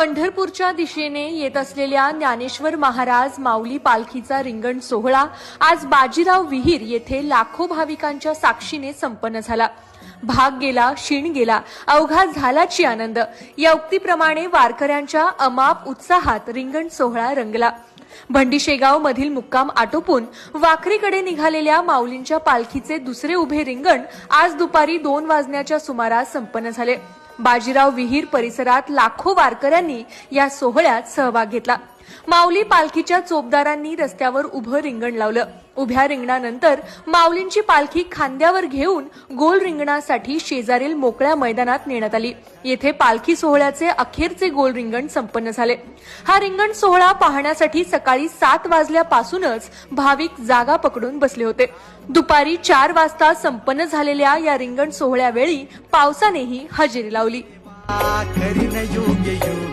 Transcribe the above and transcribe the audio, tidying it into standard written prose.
पंढरपूरच्या दिशेने येत असलेल्या ज्ञानेश्वर महाराज माऊली पालखीचा रिंगण सोहळा आज बाजीराव विहीर येथे लाखो भाविकांच्या साक्षीने संपन्न झाला। भाग गेला, शीण गेला, अवघा झालाची आनंद या उक्तीप्रमाणे वारकऱ्यांच्या अमाप उत्साहात रिंगण सोहळा रंगला। भंडीशेगाव मधील मुक्काम आटोपून वाखरीकडे निघालेल्या माऊलींच्या पालखीचे दुसरे उभे रिंगण आज दुपारी 2 वाजण्याच्या सुमारास संपन्न झाले। बाजीराव विहीर परिसरात लाखो वारकऱ्यांनी या सोहळ्यात सहभाग घेतला। माऊली पालखीच्या चोपदारांनी रस्त्यावर उभं रिंगण लावलं। उभ्या रिंगणानंतर माऊलींची पालखी खांद्यावर घेऊन गोल रिंगणासाठी शेजारील मोकळ्या मैदानात नेण्यात आली। येथे पालखी सोहळ्याचे अखेरचे गोल रिंगण संपन्न झाले। हा रिंगण सोहळा पाहण्यासाठी सकाळी 7 वाजल्यापासूनच भाविक जागा पकडून बसले होते। दुपारी 4 वाजता संपन्न झालेल्या या रिंगण सोहळ्यावेळी पावसानेही हजेरी लावली।